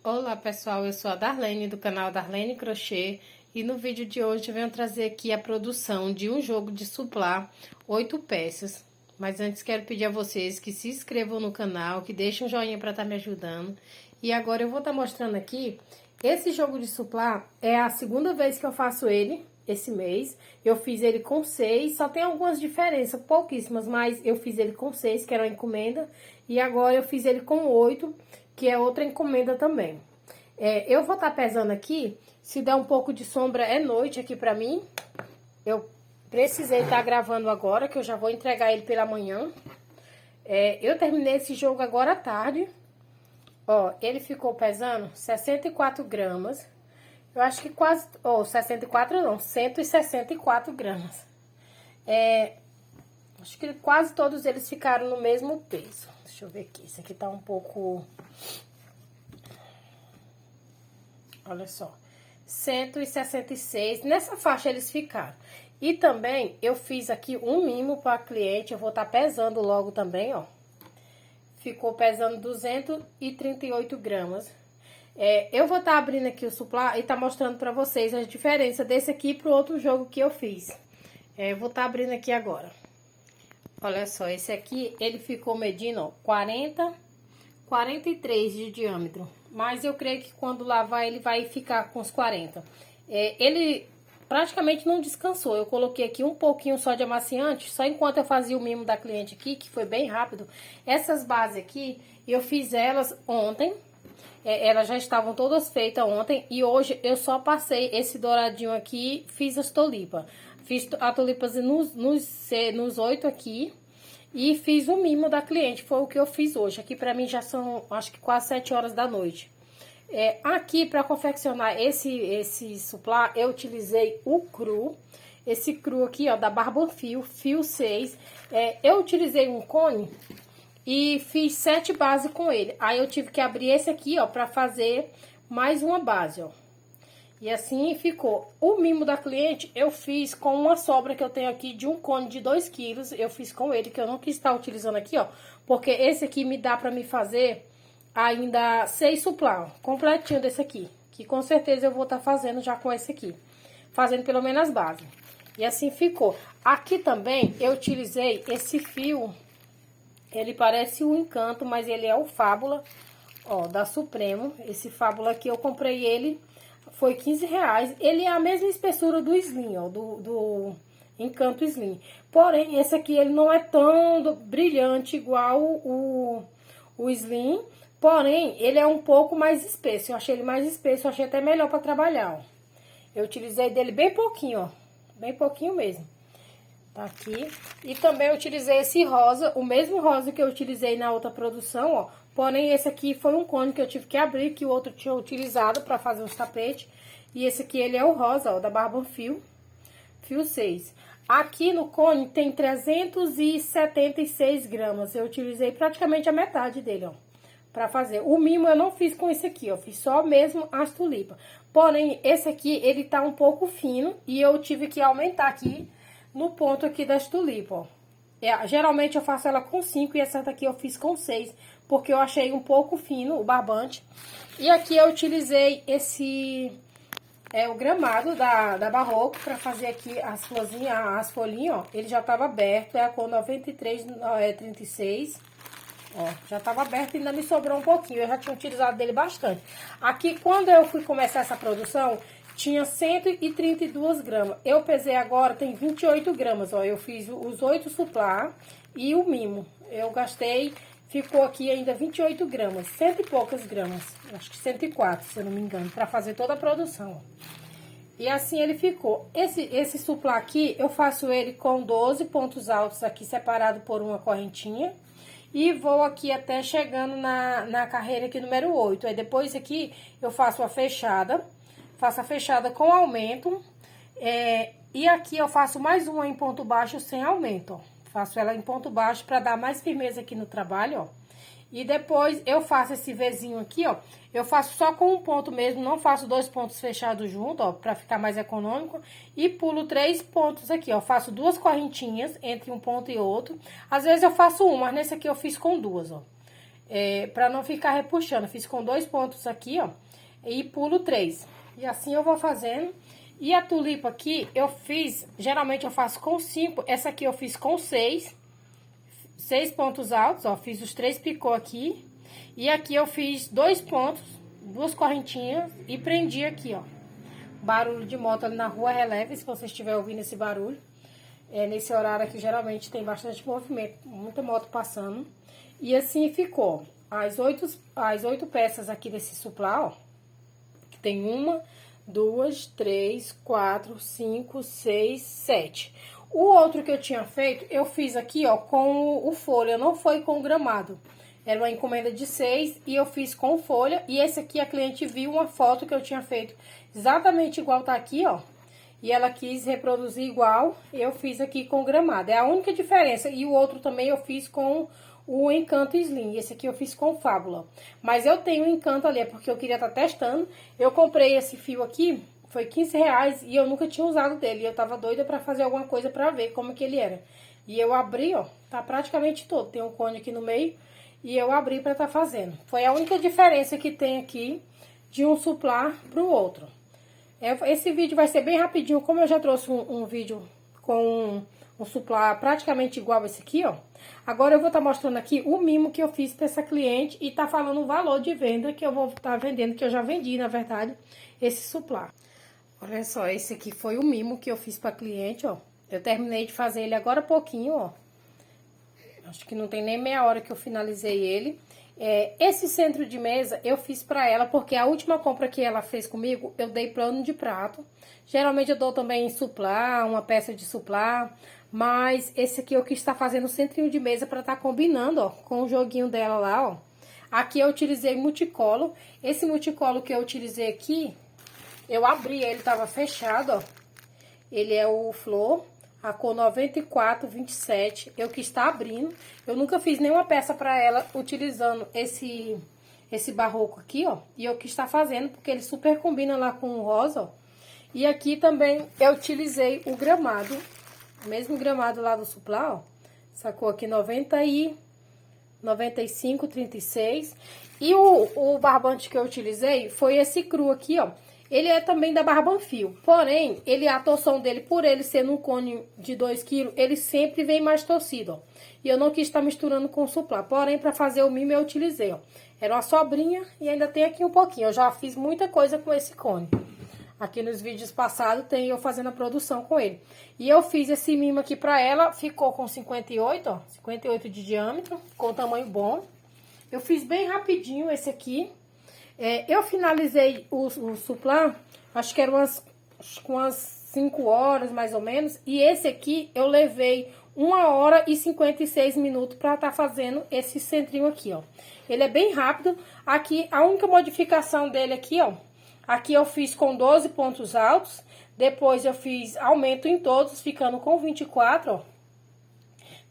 Olá pessoal, eu sou a Darlene do canal Darlene Crochê e no vídeo de hoje eu venho trazer aqui a produção de um jogo de suplá 8 peças. Mas antes quero pedir a vocês que se inscrevam no canal, que deixem um joinha para estar me ajudando. E agora eu vou estar mostrando aqui, esse jogo de suplá é a segunda vez que eu faço ele esse mês. Eu fiz ele com 6, só tem algumas diferenças, pouquíssimas, mas eu fiz ele com 6, que era uma encomenda. E agora eu fiz ele com 8, que é outra encomenda também. Eu vou estar pesando aqui, se der um pouco de sombra é noite aqui pra mim. Eu precisei estar gravando agora, que eu já vou entregar ele pela manhã. Eu terminei esse jogo agora à tarde. Ó, ele ficou pesando 64 gramas. Eu acho que quase, 64 não, 164 gramas. Acho que quase todos eles ficaram no mesmo peso. Deixa eu ver aqui, esse aqui tá um pouco... Olha só, 166, nessa faixa eles ficaram. E também eu fiz aqui um mimo para cliente, eu vou estar pesando logo também, ó. Ficou pesando 238 gramas. Eu vou estar abrindo aqui o suplá e tá mostrando para vocês a diferença desse aqui pro outro jogo que eu fiz. Eu vou estar abrindo aqui agora. Olha só, esse aqui, ele ficou medindo, ó, 43 de diâmetro. Mas eu creio que quando lavar ele vai ficar com os 40. Ele praticamente não descansou. Eu coloquei aqui um pouquinho só de amaciante, só enquanto eu fazia o mimo da cliente aqui, que foi bem rápido. Essas bases aqui, eu fiz elas ontem. Elas já estavam todas feitas ontem. E hoje eu só passei esse douradinho aqui, fiz as tulipas. Fiz a tulipas nos 8 aqui. E fiz o mimo da cliente, foi o que eu fiz hoje. Aqui pra mim já são, acho que quase 7 horas da noite. Aqui pra confeccionar esse suplá, eu utilizei o cru. Esse cru aqui, ó, da Barbanfio, fio 6. Eu utilizei um cone e fiz 7 bases com ele. Aí eu tive que abrir esse aqui, ó, pra fazer mais uma base, ó. E assim ficou. O mimo da cliente eu fiz com uma sobra que eu tenho aqui de um cone de 2 quilos. Eu fiz com ele, que eu não quis estar utilizando aqui, ó. Porque esse aqui me dá pra me fazer ainda 6 suplá, completinho desse aqui. Que com certeza eu vou estar fazendo já com esse aqui. Fazendo pelo menos as bases. E assim ficou. Aqui também eu utilizei esse fio. Ele parece o Encanto, mas ele é o Fábula, ó, da Supremo. Esse Fábula aqui eu comprei ele... Foi 15 reais. Ele é a mesma espessura do Slim, ó, do Encanto Slim. Porém, esse aqui, ele não é tão brilhante igual o Slim. Porém, ele é um pouco mais espesso. Eu achei ele mais espesso, eu achei até melhor para trabalhar, ó. Eu utilizei dele bem pouquinho, ó. Bem pouquinho mesmo. Tá aqui. E também eu utilizei esse rosa, o mesmo rosa que eu utilizei na outra produção, ó. Porém, esse aqui foi um cone que eu tive que abrir, que o outro tinha utilizado pra fazer os tapetes. E esse aqui, ele é o rosa, ó, da Barbanfio, fio 6. Aqui no cone tem 376 gramas. Eu utilizei praticamente a metade dele, ó, pra fazer. O mimo eu não fiz com esse aqui, ó, fiz só mesmo as tulipas. Porém, esse aqui, ele tá um pouco fino e eu tive que aumentar aqui no ponto aqui das tulipas, ó. Geralmente eu faço ela com 5 e essa daqui eu fiz com 6, porque eu achei um pouco fino o barbante. E aqui eu utilizei o gramado da Barroco para fazer aqui as florzinhas, as folhinhas, ó. Ele já tava aberto, é a cor 9336, ó, já tava aberto e ainda me sobrou um pouquinho, eu já tinha utilizado dele bastante. Aqui, quando eu fui começar essa produção, tinha 132 gramas. Eu pesei agora, tem 28 gramas, ó. Eu fiz os 8 suplá e o mimo. Eu gastei, ficou aqui ainda 28 gramas, cento e poucas gramas. Acho que 104, se eu não me engano, pra fazer toda a produção, ó. E assim ele ficou. Esse suplá aqui, eu faço ele com 12 pontos altos aqui, separado por uma correntinha. E vou aqui até chegando na carreira aqui número 8. Aí depois aqui eu faço a fechada. Faço a fechada com aumento, e aqui eu faço mais uma em ponto baixo sem aumento, ó. Faço ela em ponto baixo para dar mais firmeza aqui no trabalho, ó. E depois eu faço esse Vzinho aqui, ó. Eu faço só com um ponto mesmo, não faço 2 pontos fechados junto, ó, para ficar mais econômico. E pulo 3 pontos aqui, ó. Faço 2 correntinhas entre um ponto e outro. Às vezes eu faço uma, mas nesse aqui eu fiz com 2, ó. pra não ficar repuxando. Fiz com 2 pontos aqui, ó, e pulo 3. E assim eu vou fazendo. E a tulipa aqui, eu fiz, geralmente eu faço com 5, essa aqui eu fiz com 6. 6 pontos altos, ó, fiz os 3 picô aqui. E aqui eu fiz 2 pontos, 2 correntinhas e prendi aqui, ó. Barulho de moto ali na rua, releve se você estiver ouvindo esse barulho. Nesse horário aqui, geralmente, tem bastante movimento, muita moto passando. E assim ficou. As 8 peças aqui desse suplá, ó. Que tem 1, 2, 3, 4, 5, 6, 7. O outro que eu tinha feito, eu fiz aqui, ó, com o folha, não foi com o gramado. Era uma encomenda de 6 e eu fiz com folha. E esse aqui a cliente viu uma foto que eu tinha feito exatamente igual tá aqui, ó. E ela quis reproduzir igual, eu fiz aqui com gramado. É a única diferença. E o outro também eu fiz com o Encanto Slim. Esse aqui eu fiz com Fábula. Mas eu tenho o Encanto ali, é porque eu queria estar testando. Eu comprei esse fio aqui, foi R$15 e eu nunca tinha usado dele. E eu tava doida pra fazer alguma coisa pra ver como que ele era. E eu abri, ó, tá praticamente todo. Tem um cone aqui no meio e eu abri pra tá fazendo. Foi a única diferença que tem aqui de um suplá pro outro. Esse vídeo vai ser bem rapidinho, como eu já trouxe um vídeo com um suplá praticamente igual a esse aqui, ó. Agora eu vou estar mostrando aqui o mimo que eu fiz para essa cliente e tá falando o valor de venda que eu vou estar vendendo, que eu já vendi, na verdade, esse suplá. Olha só, esse aqui foi o mimo que eu fiz para cliente, ó. Eu terminei de fazer ele agora há pouquinho, ó. Acho que não tem nem meia hora que eu finalizei ele. Esse centro de mesa eu fiz pra ela, porque a última compra que ela fez comigo, eu dei plano de prato. Geralmente eu dou também suplá, uma peça de suplá, mas esse aqui eu quis estar fazendo o centrinho de mesa pra estar combinando, ó, com o joguinho dela lá, ó. Aqui eu utilizei multicolo. Esse multicolo que eu utilizei aqui, eu abri ele, tava fechado, ó. Ele é o Flor, a cor 9427, eu que está abrindo. Eu nunca fiz nenhuma peça pra ela utilizando esse barroco aqui, ó. E eu que está fazendo, porque ele super combina lá com o rosa, ó. E aqui também eu utilizei o gramado, o mesmo gramado lá do suplá, ó. Essa cor aqui 95, 36. E o barbante que eu utilizei foi esse cru aqui, ó. Ele é também da Barbanfio, porém, a torção dele, por ele ser num cone de 2 kg, ele sempre vem mais torcido, ó. E eu não quis estar misturando com suplá, porém, para fazer o mimo eu utilizei, ó. Era uma sobrinha e ainda tem aqui um pouquinho. Eu já fiz muita coisa com esse cone. Aqui nos vídeos passados tem eu fazendo a produção com ele. E eu fiz esse mimo aqui pra ela, ficou com 58, ó. 58 de diâmetro, com tamanho bom. Eu fiz bem rapidinho esse aqui. Eu finalizei o suplá, acho que era umas 5 horas, mais ou menos. E esse aqui, eu levei 1 hora e 56 minutos pra estar fazendo esse centrinho aqui, ó. Ele é bem rápido. Aqui, a única modificação dele aqui, ó. Aqui eu fiz com 12 pontos altos. Depois eu fiz aumento em todos, ficando com 24, ó.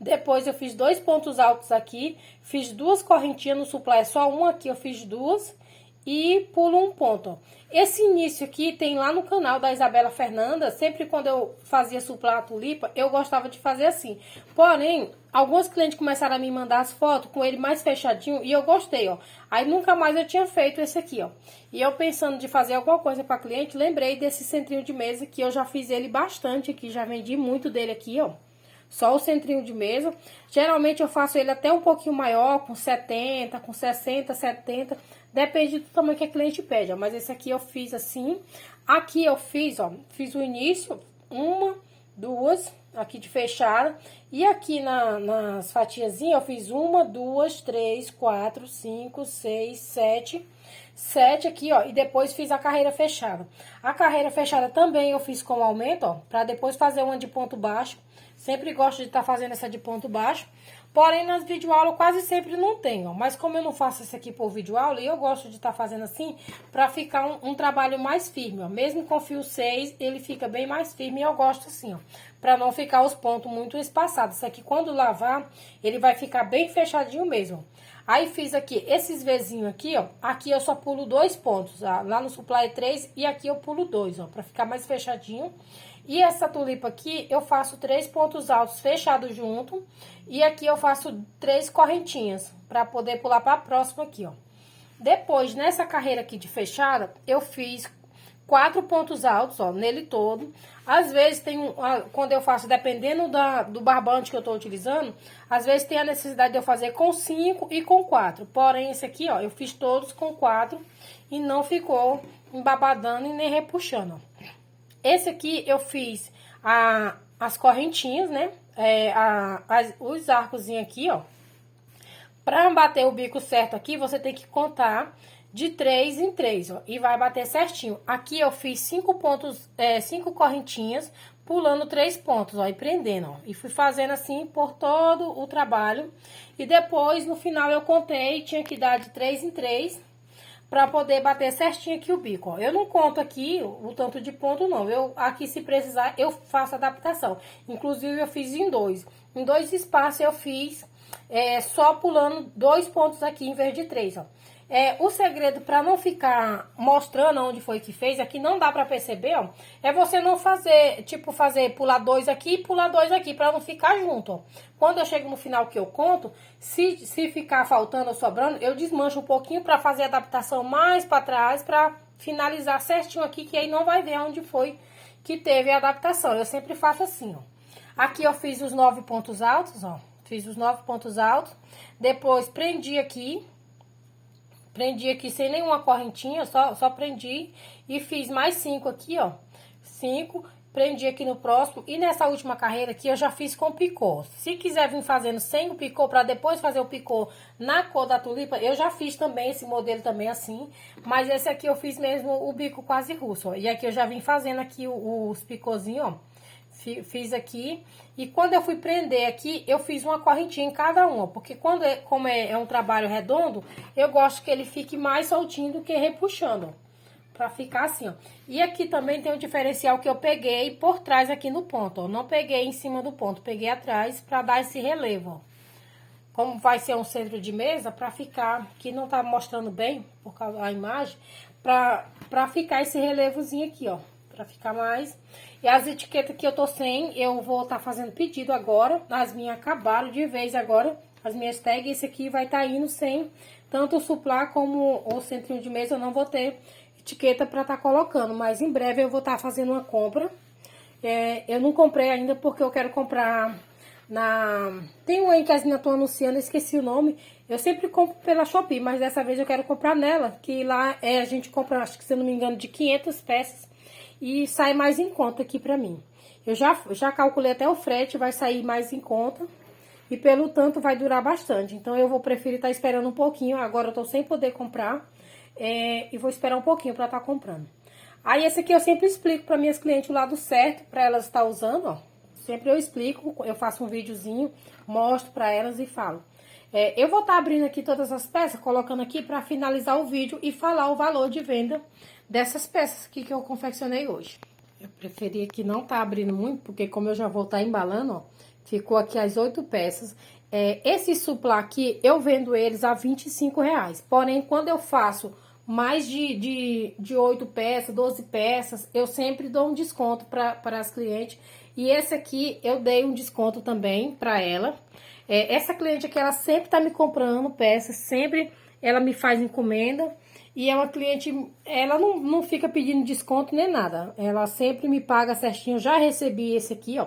Depois eu fiz 2 pontos altos aqui. Fiz 2 correntinhas no suplá, é só uma aqui, eu fiz 2. E pulo um ponto, ó. Esse início aqui tem lá no canal da Isabela Fernanda. Sempre quando eu fazia suplá a tulipa, eu gostava de fazer assim. Porém, alguns clientes começaram a me mandar as fotos com ele mais fechadinho e eu gostei, ó. Aí nunca mais eu tinha feito esse aqui, ó. E eu pensando de fazer alguma coisa para cliente, lembrei desse centrinho de mesa que eu já fiz ele bastante aqui, já vendi muito dele aqui, ó. Só o centrinho de mesa. Geralmente eu faço ele até um pouquinho maior, com 70, com 60, 70. Depende do tamanho que a cliente pede, ó. Mas esse aqui eu fiz assim. Aqui eu fiz, ó, fiz o início, 1, 2, aqui de fechada. E aqui nas fatiazinhas eu fiz 1, 2, 3, 4, 5, 6, 7... 7 aqui, ó, e depois fiz a carreira fechada. A carreira fechada também eu fiz com aumento, ó, pra depois fazer uma de ponto baixo. Sempre gosto de estar fazendo essa de ponto baixo. Porém, nas videoaulas quase sempre não tenho, ó. Mas como eu não faço isso aqui por videoaula, eu gosto de estar fazendo assim pra ficar um trabalho mais firme, ó. Mesmo com fio 6, ele fica bem mais firme e eu gosto assim, ó. Pra não ficar os pontos muito espaçados. Isso aqui, quando lavar, ele vai ficar bem fechadinho mesmo. Aí fiz aqui esses Vzinhos aqui, ó. Aqui eu só pulo 2 pontos, ó. Lá no suplá é 3 e aqui eu pulo 2, ó. Pra ficar mais fechadinho. E essa tulipa aqui, eu faço 3 pontos altos fechados junto. E aqui eu faço 3 correntinhas, pra poder pular pra próxima aqui, ó. Depois, nessa carreira aqui de fechada, eu fiz 4 pontos altos, ó, nele todo. Às vezes tem, quando eu faço, dependendo do barbante que eu tô utilizando, às vezes tem a necessidade de eu fazer com 5 e com 4. Porém, esse aqui, ó, eu fiz todos com 4 e não ficou embabadando e nem repuxando, ó. Esse aqui eu fiz as correntinhas, né? Os arcozinhos aqui, ó. Pra bater o bico certo aqui, você tem que contar de 3 em 3, ó. E vai bater certinho. Aqui eu fiz 5 pontos, 5 correntinhas, pulando 3 pontos, ó. E prendendo, ó. E fui fazendo assim por todo o trabalho. E depois, no final, eu contei, tinha que dar de 3 em 3... pra poder bater certinho aqui o bico, ó. Eu não conto aqui o tanto de ponto, não. Aqui, se precisar, eu faço adaptação. Inclusive, eu fiz em 2. Em 2 espaços, eu fiz só pulando 2 pontos aqui, em vez de 3, ó. O segredo para não ficar mostrando onde foi que fez, aqui não dá pra perceber, ó. É você não fazer, tipo, pular 2 aqui e pular 2 aqui, pra não ficar junto, ó. Quando eu chego no final que eu conto, se ficar faltando ou sobrando, eu desmancho um pouquinho pra fazer a adaptação mais pra trás, pra finalizar certinho aqui, que aí não vai ver onde foi que teve a adaptação. Eu sempre faço assim, ó. Aqui eu fiz os 9 pontos altos, ó. Fiz os 9 pontos altos. Depois prendi aqui. Prendi aqui sem nenhuma correntinha, só prendi. E fiz mais 5 aqui, ó. 5. Prendi aqui no próximo. E nessa última carreira aqui eu já fiz com picô. Se quiser vir fazendo sem o picô, pra depois fazer o picô na cor da tulipa, eu já fiz também esse modelo também assim. Mas esse aqui eu fiz mesmo o bico quase russo, ó. E aqui eu já vim fazendo aqui os picôzinhos, ó. Fiz aqui. E quando eu fui prender aqui, eu fiz uma correntinha em cada uma. Porque como é um trabalho redondo, eu gosto que ele fique mais soltinho do que repuxando, ó. Pra ficar assim, ó. E aqui também tem um diferencial que eu peguei por trás aqui no ponto, ó. Não peguei em cima do ponto, peguei atrás pra dar esse relevo, ó. Como vai ser um centro de mesa, pra ficar, que não tá mostrando bem, por causa da imagem, pra ficar esse relevozinho aqui, ó. Pra ficar mais. E as etiquetas que eu tô sem, eu vou tá fazendo pedido agora. As minhas acabaram de vez agora. As minhas tags, esse aqui vai tá indo sem tanto o suplá como o centrinho de mesa. Eu não vou ter etiqueta pra tá colocando. Mas em breve eu vou tá fazendo uma compra. Eu não comprei ainda porque eu quero comprar Tem um aí que as meninas estão anunciando, eu esqueci o nome. Eu sempre compro pela Shopee, mas dessa vez eu quero comprar nela. Que lá a gente compra, acho que se eu não me engano, de 500 peças. E sai mais em conta aqui pra mim. Eu já calculei até o frete, vai sair mais em conta. E pelo tanto vai durar bastante. Então eu vou preferir estar esperando um pouquinho. Agora eu tô sem poder comprar. E vou esperar um pouquinho pra estar comprando. Aí esse aqui eu sempre explico pra minhas clientes o lado certo pra elas estar usando, ó. Sempre eu explico, eu faço um videozinho, mostro pra elas e falo. Eu vou estar abrindo aqui todas as peças, colocando aqui pra finalizar o vídeo e falar o valor de venda dessas peças aqui que eu confeccionei hoje. Eu preferi aqui não tá abrindo muito, porque como eu já vou estar embalando, ó, ficou aqui as 8 peças. Esse suplá aqui, eu vendo eles a R$25. Porém, quando eu faço mais de 8 peças, 12 peças, eu sempre dou um desconto para as clientes. E esse aqui, eu dei um desconto também para ela. Essa cliente aqui, ela sempre tá me comprando peças, sempre ela me faz encomenda. E é uma cliente, ela não fica pedindo desconto nem nada. Ela sempre me paga certinho. Já recebi esse aqui, ó.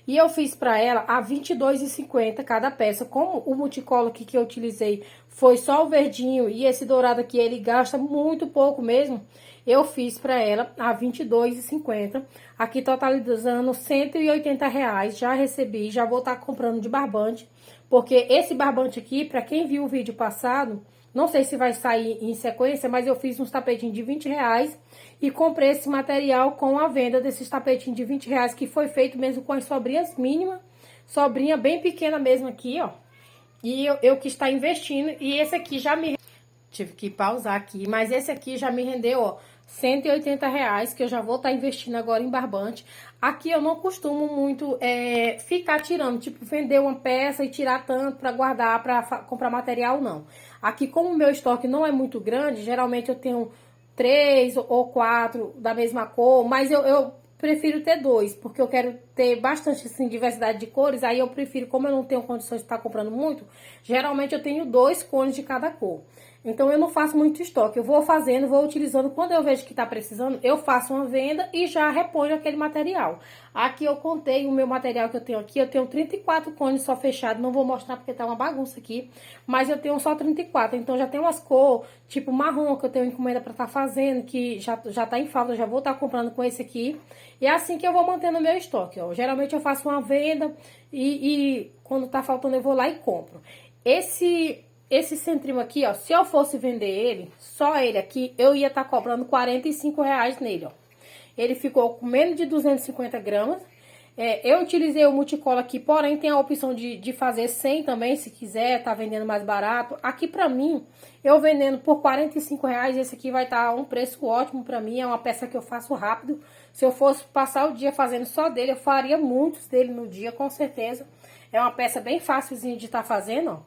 E eu fiz pra ela a R$22,50 cada peça. Como o multicolor aqui que eu utilizei foi só o verdinho e esse dourado aqui, ele gasta muito pouco mesmo. Eu fiz pra ela a R$22,50. Aqui totalizando R$180. Já recebi, já vou estar comprando de barbante. Porque esse barbante aqui, pra quem viu o vídeo passado... Não sei se vai sair em sequência, mas eu fiz uns tapetinhos de R$20 e comprei esse material com a venda desses tapetinhos de R$20, que foi feito mesmo com as sobrinhas mínimas, sobrinha bem pequena mesmo aqui, ó. E eu quis estar investindo, e esse aqui já me... Tive que pausar aqui, mas esse aqui já me rendeu, ó, R$180, que eu já vou estar investindo agora em barbante. Aqui eu não costumo muito ficar tirando, tipo, vender uma peça e tirar tanto pra guardar, pra comprar material, não. Aqui, como o meu estoque não é muito grande, geralmente eu tenho 3 ou 4 da mesma cor, mas eu prefiro ter dois, porque eu quero ter bastante, assim, diversidade de cores. Aí eu prefiro, como eu não tenho condições de estar comprando muito, geralmente eu tenho 2 cones de cada cor. Então eu não faço muito estoque, eu vou fazendo, vou utilizando, quando eu vejo que tá precisando, eu faço uma venda e já reponho aquele material. Aqui eu contei o meu material que eu tenho aqui, eu tenho 34 cones só fechados, não vou mostrar porque tá uma bagunça aqui, mas eu tenho só 34, então já tem umas cores, tipo marrom, que eu tenho encomenda pra estar fazendo, que já tá em falta, eu já vou estar comprando com esse aqui, e é assim que eu vou mantendo o meu estoque, ó. Geralmente eu faço uma venda e quando tá faltando eu vou lá e compro. Esse centrinho aqui, ó, se eu fosse vender ele, só ele aqui, eu ia estar cobrando R$ 45 nele, ó. Ele ficou com menos de 250 gramas. Eu utilizei o multicola aqui, porém tem a opção de fazer 100 também, se quiser, tá vendendo mais barato. Aqui pra mim, eu vendendo por R$ 45, esse aqui vai estar um preço ótimo pra mim, é uma peça que eu faço rápido. Se eu fosse passar o dia fazendo só dele, eu faria muitos dele no dia, com certeza. É uma peça bem fácilzinha de estar fazendo, ó.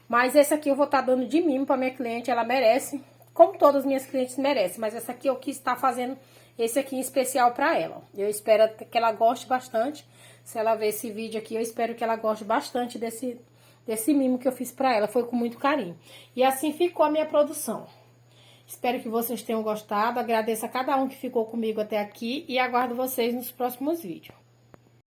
Mas esse aqui eu vou estar dando de mimo pra minha cliente, ela merece, como todas as minhas clientes merecem. Mas essa aqui eu quis estar fazendo esse aqui em especial pra ela. Eu espero que ela goste bastante. Se ela ver esse vídeo aqui, eu espero que ela goste bastante desse mimo que eu fiz pra ela. Foi com muito carinho. E assim ficou a minha produção. Espero que vocês tenham gostado. Agradeço a cada um que ficou comigo até aqui e aguardo vocês nos próximos vídeos.